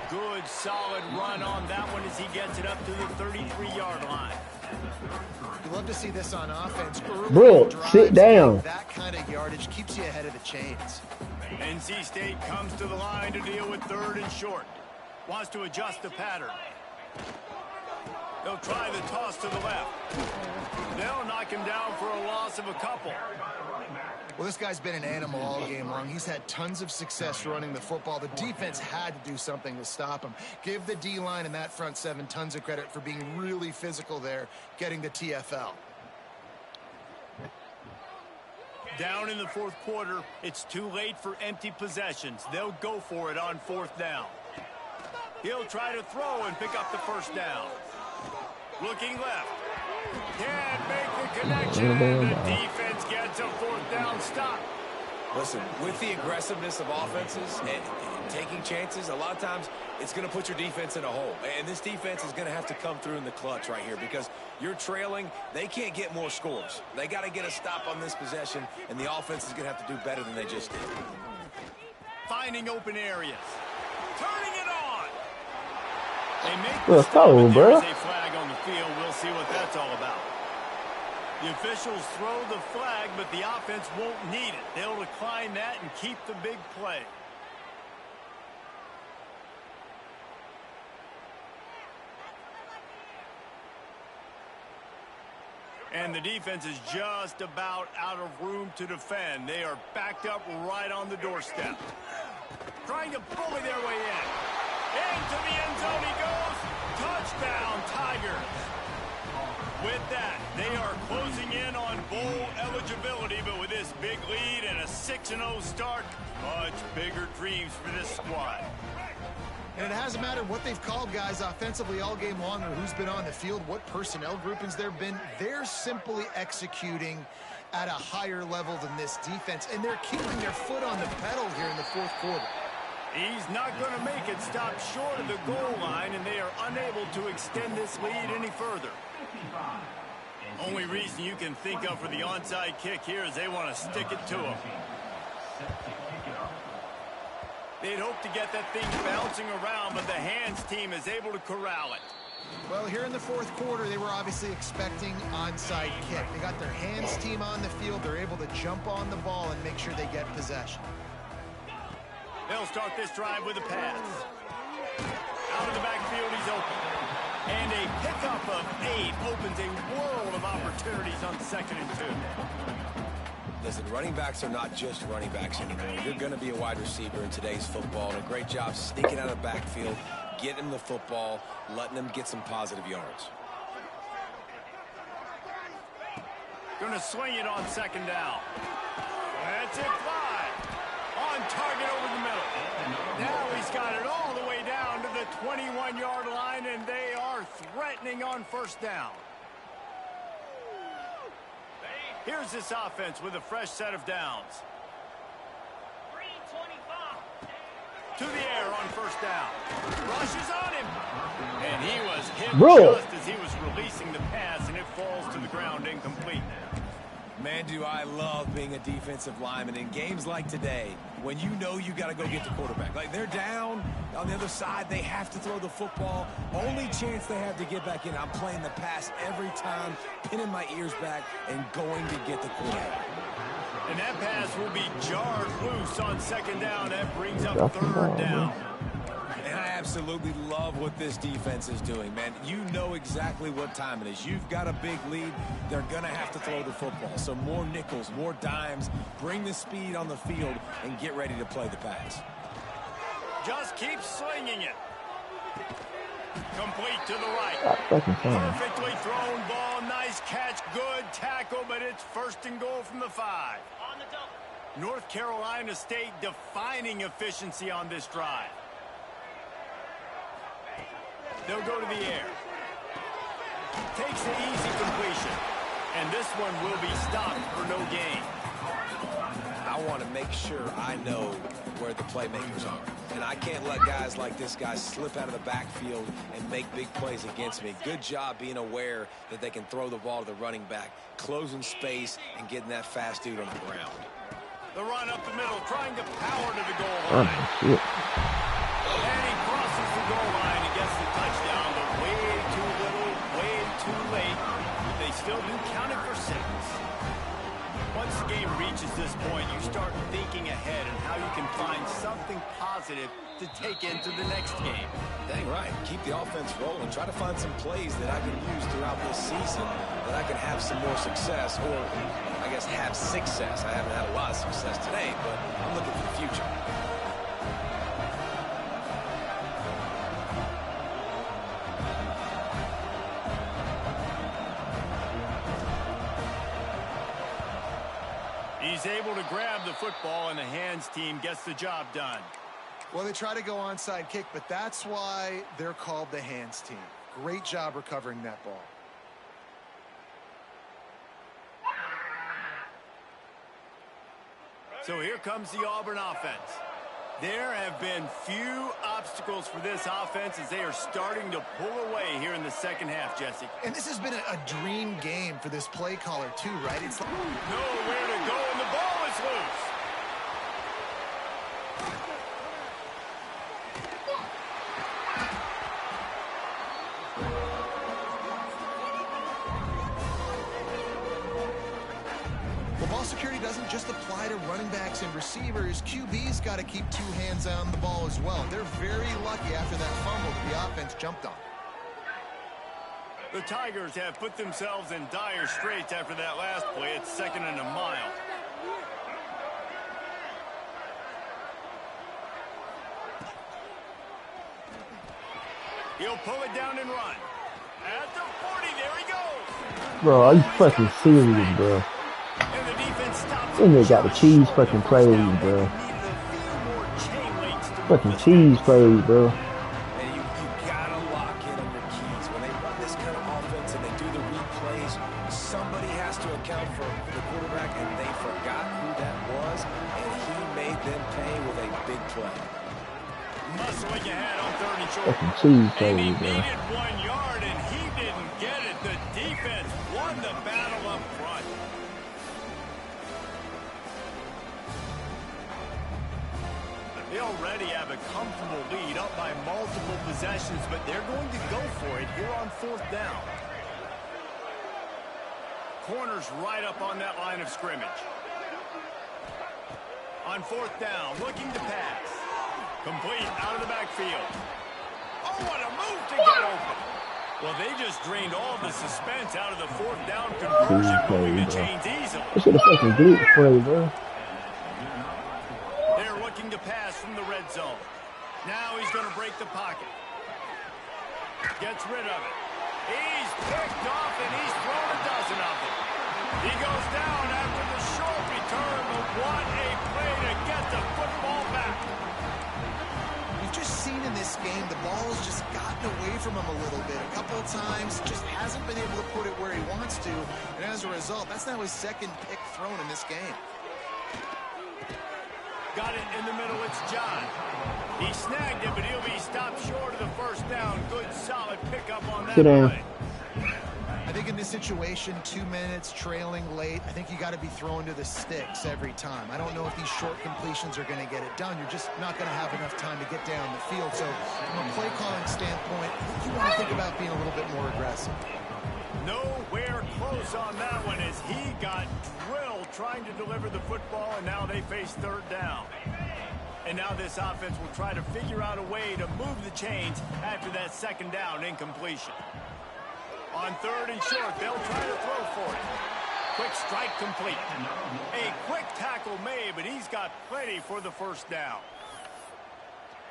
Good, solid run on that one as he gets it up to the 33-yard line. You love to see this on offense. Bro, sit down. That kind of yardage keeps you ahead of the chains. NC State comes to the line to deal with 3rd and short. Wants to adjust the pattern. They'll try the toss to the left. They'll knock him down for a loss of a couple. Well, this guy's been an animal all game long. He's had tons of success running the football. The defense had to do something to stop him. Give the D-line and that front seven tons of credit for being really physical there, getting the TFL. Down in the 4th quarter, it's too late for empty possessions. They'll go for it on 4th down. He'll try to throw and pick up the first down. Looking left. Can't make the connection, and the defense gets a 4th down stop. Listen, with the aggressiveness of offenses and taking chances, a lot of times it's going to put your defense in a hole. And this defense is going to have to come through in the clutch right here because you're trailing. They can't get more scores. They got to get a stop on this possession, and the offense is going to have to do better than they just did. Finding open areas. Turning it on. They make the stop, bro. There's a flag on the field. We'll see what that's all about. The officials throw the flag, but the offense won't need it. They'll decline that and keep the big play. And the defense is just about out of room to defend. They are backed up right on the doorstep. Trying to bully their way in. Into the end zone he goes. Touchdown, Tigers. With that, they are closing in on bowl eligibility, but with this big lead and a 6-0 start, much bigger dreams for this squad. And it hasn't mattered what they've called guys offensively all game long or who's been on the field, what personnel groupings there have been. They're simply executing at a higher level than this defense, and they're keeping their foot on the pedal here in the 4th quarter. He's not going to make it stop short of the goal line, and they are unable to extend this lead any further. Only reason you can think of for the onside kick here is they want to stick it to him. They'd hope to get that thing bouncing around, but the hands team is able to corral it. Well, here in the 4th quarter, they were obviously expecting onside kick. They got their hands team on the field. They're able to jump on the ball and make sure they get possession. They'll start this drive with a pass. Out of the backfield, he's open. And a pickup of 8 opens a world of opportunities on 2nd and 2. Listen, running backs are not just running backs anymore. You're going to be a wide receiver in today's football. And a great job sneaking out of the backfield, getting them the football, letting them get some positive yards. Going to swing it on second down. That's it, fly. On target over the middle. Now he's got it all the way down to the 21-yard line, and they are threatening on first down. Here's this offense with a fresh set of downs. 325. To the air on first down. Rushes on him. And he was hit just as he was releasing the pass, and it falls to the ground incomplete. Man, do I love being a defensive lineman in games like today when you know you got to go get the quarterback. Like, they're down on the other side. They have to throw the football. Only chance they have to get back in. I'm playing the pass every time, pinning my ears back and going to get the quarterback. And that pass will be jarred loose on second down. That brings up third down. And I absolutely love what this defense is doing, man. You know exactly what time it is. You've got a big lead. They're going to have to throw the football. So more nickels, more dimes. Bring the speed on the field and get ready to play the pass. Just keep slinging it. Complete to the right. Perfectly thrown ball. Nice catch. Good tackle, but it's first and goal from the 5. North Carolina State defining efficiency on this drive. They'll go to the air. Takes the easy completion. And this one will be stopped for no gain. I want to make sure I know where the playmakers are. And I can't let guys like this guy slip out of the backfield and make big plays against me. Good job being aware that they can throw the ball to the running back, closing space, and getting that fast dude on the ground. The run up the middle, trying to power to the goal line. And he crosses the goal line and gets the touchdown, but way too little, way too late. They still do count it for 6. Once the game reaches this point, you start thinking ahead and how you can find something positive to take into the next game. Dang right. Keep the offense rolling. Try to find some plays that I can use throughout this season that I can have some more success, or I guess have success. I haven't had a lot of success today, but I'm looking for the future. He's able to grab the football, and the hands team gets the job done. Well, they try to go onside kick, but that's why they're called the hands team. Great job recovering that ball. So here comes the Auburn offense. There have been few obstacles for this offense as they are starting to pull away here in the second half, Jesse. And this has been a dream game for this play caller, too, right? It's like nowhere to go, and the ball is loose. ball security doesn't just apply to running backs and receivers. QB's got to keep 2 hands on the ball as well. They're very lucky after that fumble that the offense jumped on. The Tigers have put themselves in dire straits after that last play. It's 2nd and a mile. He'll pull it down and run. At the 40, there he goes. Bro, are you fucking serious, bro? And the defense stops. And they got the cheese fucking plays, bro. Fucking cheese plays, bro. And you gotta lock in on your keys. When they run this kind of offense and they do the replays, somebody has to account for the quarterback, and they forgot who that was, and he made them pay with a big play. Muscling ahead on 3rd and short. Fucking cheese And he plays, bro. needed 1 yard, and he didn't get it. The defense won the battle up front. They already have a comfortable lead, up by multiple possessions, but they're going to go for it here on 4th down. Corners right up on that line of scrimmage. On 4th down, looking to pass. Complete out of the backfield. Oh, what a move to get open. Well, they just drained all the suspense out of the 4th down conversion, moving the chains easily. This should have fucking glitch play, bro. They're looking to pass from the red zone. Now he's going to break the pocket. Gets rid of it. He's picked off and he's thrown a dozen of them. He goes down after the short return, but what a play to get the football back. We've just seen in this game the ball's just gotten away from him a little bit. A couple of times, just hasn't been able to put it where he wants to. And as a result, that's now his second pick thrown in this game. Got it in the middle, it's John. He snagged it, but he'll be stopped short of the first down. Good, solid pickup on that play. I think in this situation, 2 minutes, trailing late, I think you got to be throwing to the sticks every time. I don't know if these short completions are going to get it done. You're just not going to have enough time to get down the field. So from a play calling standpoint, I think you want to think about being a little bit more aggressive. Nowhere close on that one as he got drilled trying to deliver the football, and now they face third down. And now this offense will try to figure out a way to move the chains after that second down incompletion. On third and short, they'll try to throw for it. Quick strike complete. A quick tackle made, but he's got plenty for the first down.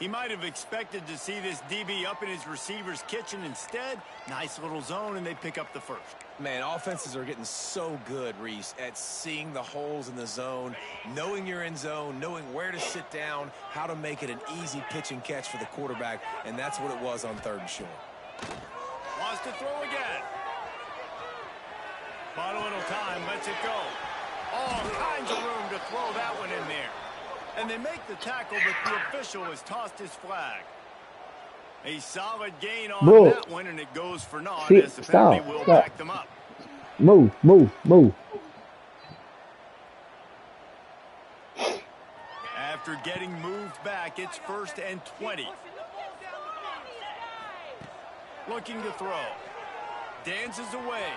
He might have expected to see this DB up in his receiver's kitchen. Instead, nice little zone, and they pick up the first. Man, offenses are getting so good, Reese, at seeing the holes in the zone, knowing you're in zone, knowing where to sit down, how to make it an easy pitch and catch for the quarterback, and that's what it was on third and short. Wants to throw again. Bought a little time, lets it go. All kinds of room to throw that one in there. And they make the tackle, but the official has tossed his flag. A solid gain on that one, and it goes for naught as the penalty will back them up. Move. After getting moved back, it's 1st and 20. Looking to throw. Dances away.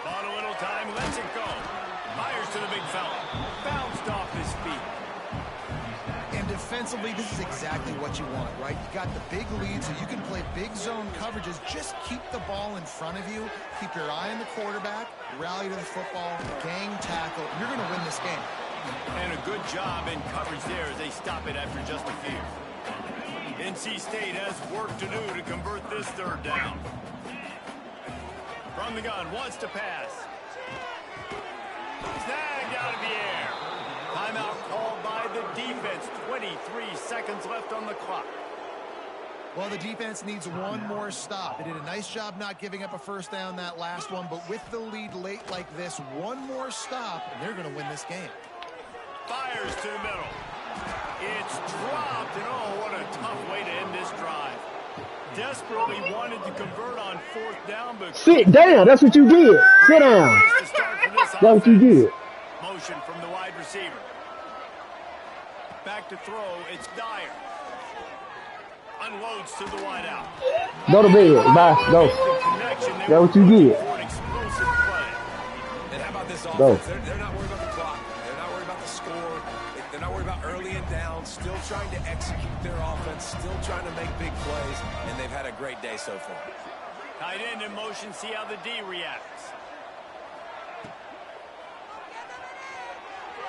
Bought a little time, lets it go. Fires to the big fella. Bounced off his feet. And defensively, this is exactly what you want, right? You got the big lead, so you can play big zone coverages. Just keep the ball in front of you. Keep your eye on the quarterback. Rally to the football. Gang tackle. You're going to win this game. And a good job in coverage there as they stop it after just a few. NC State has work to do to convert this third down. From the gun, wants to pass. Snagged out of the air. Timeout called by the defense. 23 seconds left on the clock. Well, the defense needs one more stop. They did a nice job not giving up a first down that last one, but with the lead late like this, one more stop, and they're going to win this game. Fires to the middle. It's dropped, and oh, what a tough way to end this drive. Desperately wanted to convert on fourth down, but sit down. That's what you did. Sit down. That's what you did. Motion from the wide receiver. Back to throw. It's Dyer. Unloads to the wide out. Go to bed. Bye. Go. That's what you did. And how about this offense? They're not worried about the clock. They're not worried about the score. They're not worried about early and down. Still trying to execute their offense. Still trying to make big plays. And they've had a great day so far. Tight end in motion. See how the D reacts.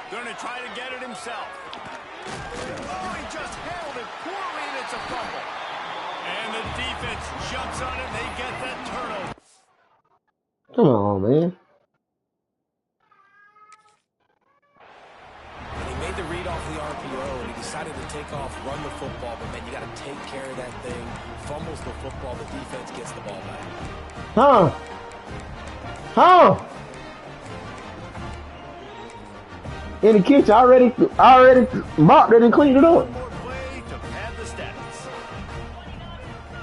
Going to try to get it himself. Oh, he just held it poorly, and it's a fumble. And the defense jumps on it, and they get that turnover. Come on, man. And he made the read off the RPO, and he decided to take off, run the football, but man, you got to take care of that thing. Fumbles the football, the defense gets the ball back. Huh? In the kitchen, I already mopped it and cleaned it up. One more play to pad the stats.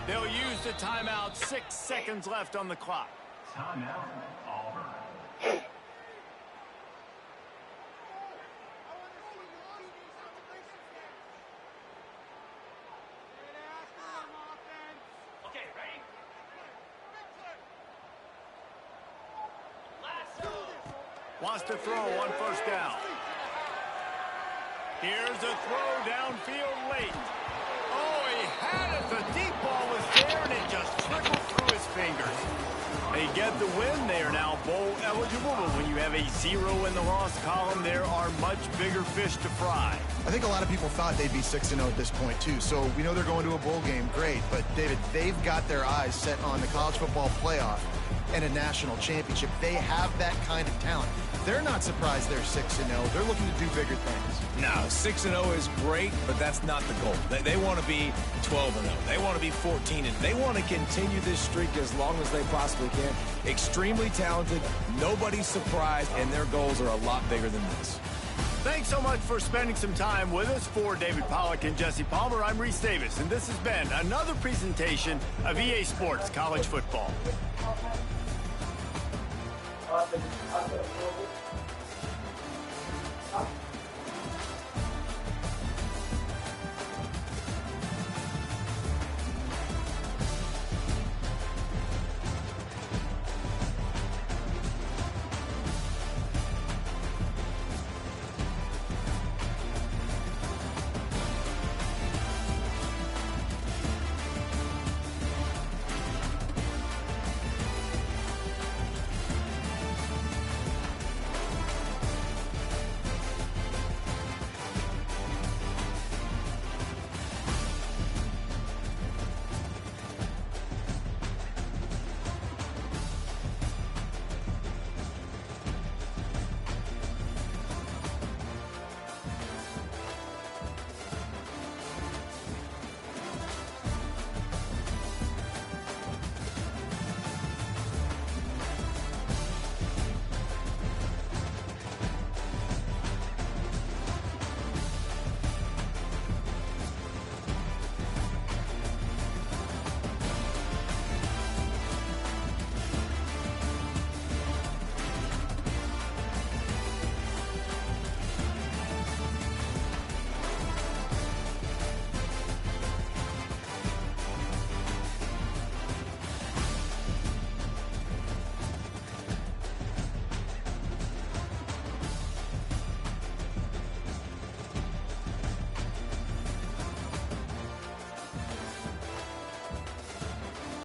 They'll use the timeout. 6 seconds left on the clock. Timeout, Auburn. Okay, ready? Wants to throw on first down. Here's a throw downfield late. Oh, he had it. The deep ball was there, and it just trickled through his fingers. They get the win. They are now bowl eligible, but when you have a 0 in the loss column, there are much bigger fish to fry. I think a lot of people thought they'd be 6-0 at this point, too. So we know they're going to a bowl game. Great. But, David, they've got their eyes set on the college football playoff and a national championship. They have that kind of talent. They're not surprised they're 6-0. They're looking to do bigger things. No, 6-0 is great, but that's not the goal. They want to be 12-0. They want to be 14-0. They want to continue this streak as long as they possibly can. Extremely talented, nobody's surprised, and their goals are a lot bigger than this. Thanks so much for spending some time with us. For David Pollack and Jesse Palmer, I'm Reese Davis, and this has been another presentation of EA Sports College Football.